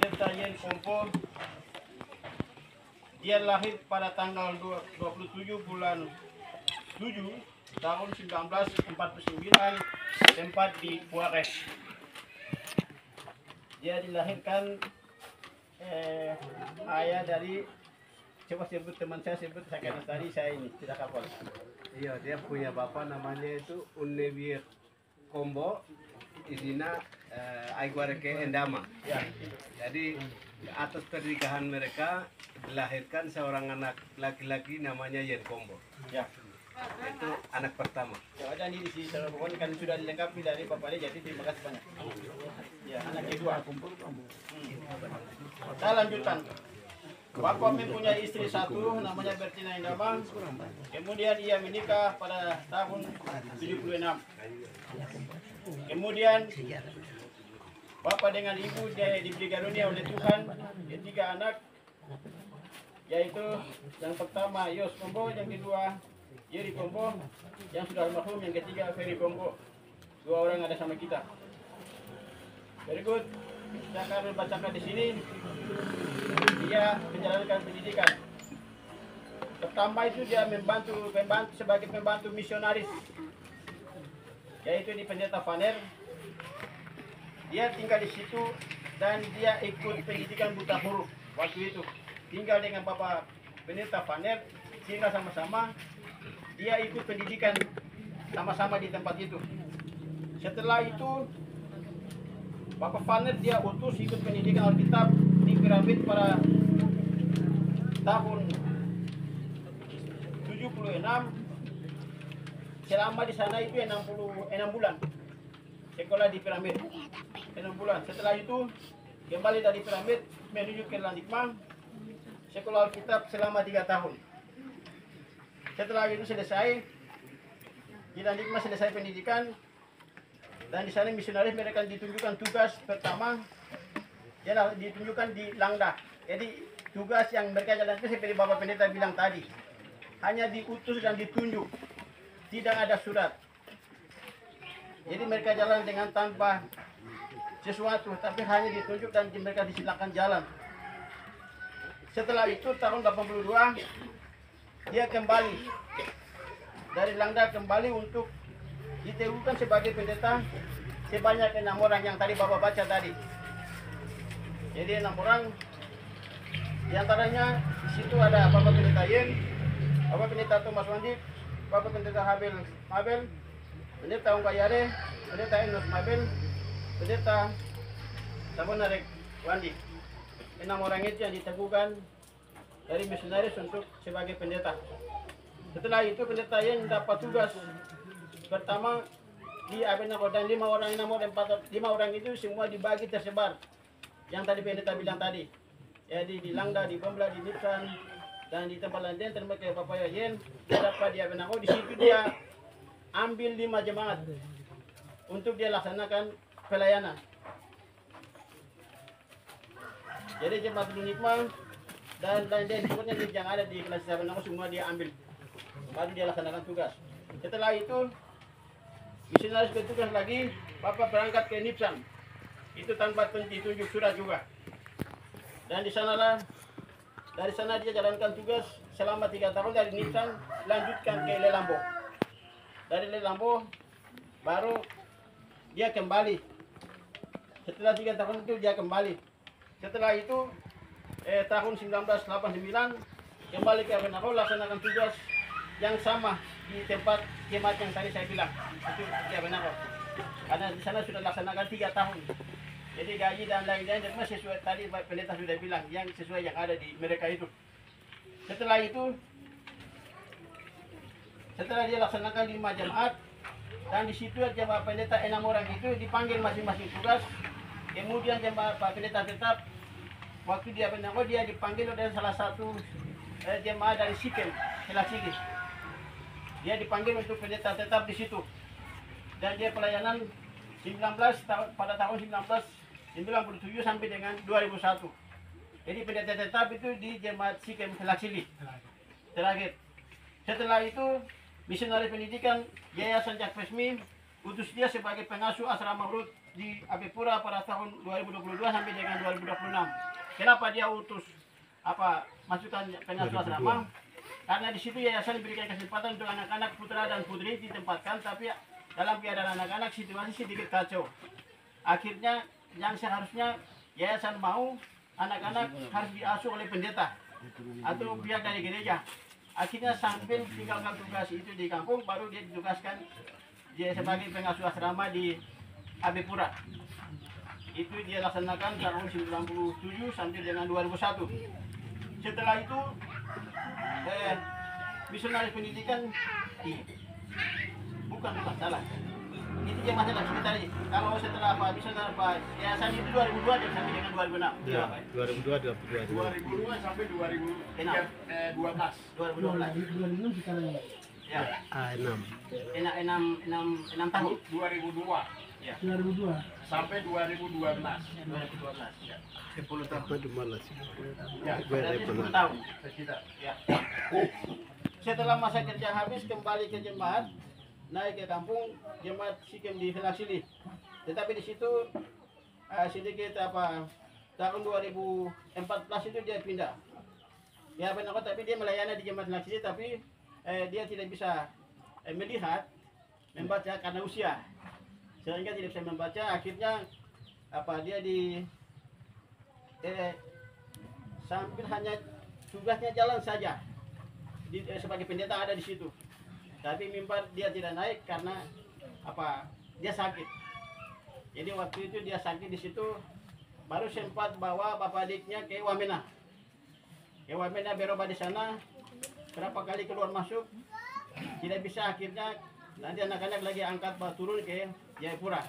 pendeta Yen Kompo. Dia lahir pada tanggal 27 bulan 7 tahun 1949, tempat di Juarez. Dia dilahirkan ayah dari, coba sebut teman saya, sebut saya karena tadi saya ini tidak hafal. Iya, dia punya bapak namanya itu Unnebier Kombo, isinya Aiguareke Endama. Ya. Jadi atas pernikahan mereka dilahirkan seorang anak laki-laki namanya Yen Kombo. Ya. Itu anak pertama. Ya, ada di sini saudara pokoknya kan sudah dilengkapi dari bapaknya, jadi terima kasih banyak. Ya, anak kedua. Saya lanjutkan. Bapak mempunyai istri satu namanya Bertina Endama. Kemudian ia menikah pada tahun 76. Kemudian Bapak dengan ibu dia diberi karunia oleh Tuhan 3 anak, yaitu yang pertama Yos Kombo, yang kedua Yeri Kombo, yang sudah almarhum, yang ketiga Ferry Kombo. 2 orang ada sama kita. Berikut saya akan bacakan di sini. Dia menjalankan pendidikan. Pertama itu dia membantu sebagai pembantu misionaris, yaitu di Pendeta Vaner. Dia tinggal di situ dan dia ikut pendidikan buta huruf waktu itu. Tinggal dengan Bapak Pendeta Vaner, tinggal sama-sama. Dia ikut pendidikan sama-sama di tempat itu. Setelah itu Bapak Vaner dia utus ikut pendidikan Alkitab di Piramid pada tahun 76. Selama di sana itu 6 bulan sekolah di Piramid, 6 bulan. Setelah itu kembali dari Piramid menuju ke Landikma, sekolah Alkitab selama 3 tahun. Setelah itu selesai di Landikma, selesai pendidikan, dan di sana misionaris mereka ditunjukkan tugas pertama, dia ditunjukkan di Langda. Jadi tugas yang mereka jalankan seperti Bapak Pendeta bilang tadi, hanya diutus dan ditunjuk, tidak ada surat. Jadi mereka jalan dengan tanpa sesuatu, tapi hanya ditunjuk dan mereka disilakan jalan. Setelah itu tahun 82 dia kembali dari Langda, kembali untuk diteguhkan sebagai pendeta sebanyak 6 orang yang tadi Bapak baca tadi. Jadi 6 orang, diantaranya di situ ada Bapak Pendeta Yen, Bapak Pendeta Thomas Wandi, Bapak Pendeta Habel Mabel, Pendeta Ongkayare, Pendeta Enos Mabel, Pendeta Sabonarek Wandi. 6 orang itu yang diteguhkan dari misionaris untuk sebagai pendeta. Setelah itu Pendeta Yen dapat tugas pertama di Abenako, dan 5 orang itu semua dibagi tersebar. Yang tadi Pendeta bilang tadi. Jadi di Langda, di Bombla, di Nipsan, dan di tempat lain termasuk Bapak Yen, dia dapat di Abenako. Di situ dia ambil 5 jemaat untuk dia laksanakan pelayanan. Jadi jemaat Lunikma dan lain-lain sebutnya yang ada di kelas Abenako semua dia ambil. Baru dia laksanakan tugas. Setelah itu misionaris bertugas lagi, Bapak berangkat ke Nipsan. Itu tanpa ditunjuk surat juga. Dan di sanalah, dari sana dia jalankan tugas selama 3 tahun dari Nipsan, lanjutkan ke Lelambo. Dari Lelambo baru dia kembali. Setelah 3 tahun itu dia kembali. Setelah itu tahun 1989 kembali ke Abenako, laksanakan tugas yang sama di tempat jemaat yang tadi saya bilang, itu di Abenako. Karena di sana sudah laksanakan 3 tahun. Jadi gaji dan lain-lain dan sesuai tadi Pak Pendeta sudah bilang, yang sesuai yang ada di mereka itu. Setelah itu, setelah dia laksanakan 5 jemaat, dan di situ jemaat pendeta 6 orang itu dipanggil masing-masing tugas. Kemudian jemaat Pak Pendeta tetap waktu dia Abenako, dia dipanggil oleh salah satu jemaat dari Sikem, Selasigi. Dia dipanggil untuk pendeta tetap di situ. Dan dia pelayanan pada tahun 1997 sampai dengan 2001. Jadi pendeta tetap itu di jemaat Sikem Selasigi terakhir. Setelah itu misionaris pendidikan Yayasan Jak Pesmi utus dia sebagai pengasuh asrama Hurut di Abipura pada tahun 2022 sampai dengan 2026. Kenapa dia utus masukkan pengasuh asrama? Karena di situ yayasan diberikan kesempatan untuk anak-anak putra dan putri ditempatkan, tapi dalam keadaan anak-anak situasi sedikit kacau. Akhirnya yang seharusnya yayasan mau anak-anak harus diasuh oleh pendeta atau pihak dari gereja. Akhirnya sambil tinggalkan tugas itu di kampung, baru dia ditugaskan dia sebagai pengasuh asrama di Abipura. Itu dia laksanakan tahun 1997 sampai dengan 2001. Setelah itu misionaris pendidikan bukan salah. Itu dia masalah kita tadi. Kalau setelah misionaris yayasan itu 2002 dan sampai dengan 2006. Ya, 2002 sampai 2012. 2006 sekarang Ya. 6. 6 tahun. 2002 Ya. 2002 Sampai 2012. 2012. Ya. 10 tahun malas. Ya, berarti 10 tahun sekitar. Ya. Setelah masa kerja habis kembali ke jemaat, naik ke kampung jemaat Sikem di Selasili. Tetapi di situ sedikit tahun 2014 itu dia pindah. Ya benar, tapi dia melayani di jemaat Selasili, tapi dia tidak bisa melihat, membaca karena usia, sehingga tidak bisa membaca. Akhirnya dia di sambil hanya tugasnya jalan saja sebagai pendeta ada di situ, tapi mimbar dia tidak naik karena dia sakit. Jadi waktu itu dia sakit di situ, baru sempat bawa bapak adiknya ke Wamena. Berobat di sana, berapa kali keluar masuk tidak bisa. Akhirnya nanti anak-anak lagi angkat turun ke Jayapura.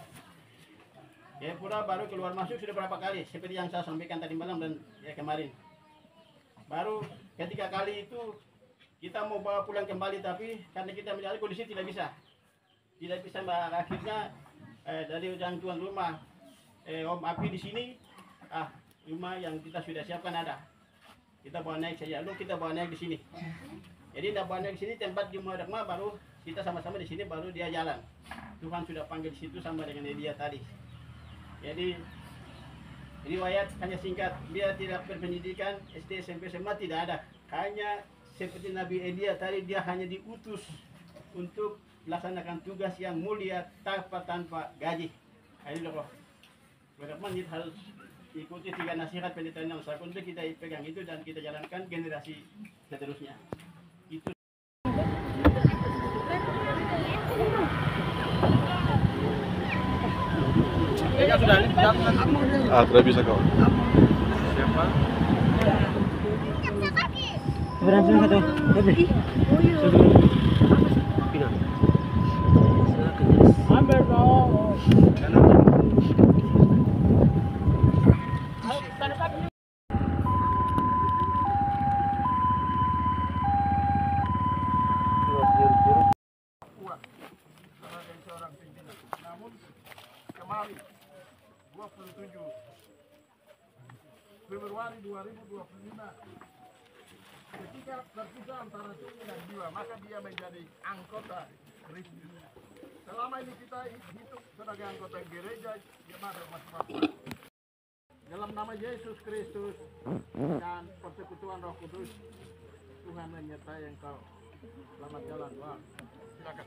Baru keluar masuk sudah berapa kali, seperti yang saya sampaikan tadi malam dan kemarin. Baru ketika kali itu kita mau bawa pulang kembali, tapi karena kita melihat kondisi tidak bisa. Akhirnya dari yang tuan rumah, Om Api di sini, rumah yang kita sudah siapkan ada. Kita bawa naik saja, lalu kita bawa naik di sini. Jadi tidak bawa naik di sini, tempat di Muadakma, baru kita sama-sama di sini, baru dia jalan. Tuhan sudah panggil di situ sama dengan dia tadi. Jadi riwayat hanya singkat, dia tidak berpendidikan SD, SMP, SMA tidak ada. Hanya seperti Nabi Elia tadi, dia hanya diutus untuk melaksanakan tugas yang mulia tanpa gaji. Ini loh, berapa kita harus ikuti 3 nasihat pendeta yang saya untuk kita pegang itu dan kita jalankan generasi seterusnya. Itu. Ya sudah, tidak bisa kau. Siapa? berhasil satu lebih ambil dong. Namun kemarin 27 Februari 2025 ketika terpisah antara tubuh dan jiwa, maka dia menjadi anggota Kristus. Selama ini kita hidup sebagai anggota gereja jemaat Reformasi. Dalam nama Yesus Kristus dan persekutuan Roh Kudus, Tuhan menyertai engkau. Selamat jalan, Tuhan. Silakan.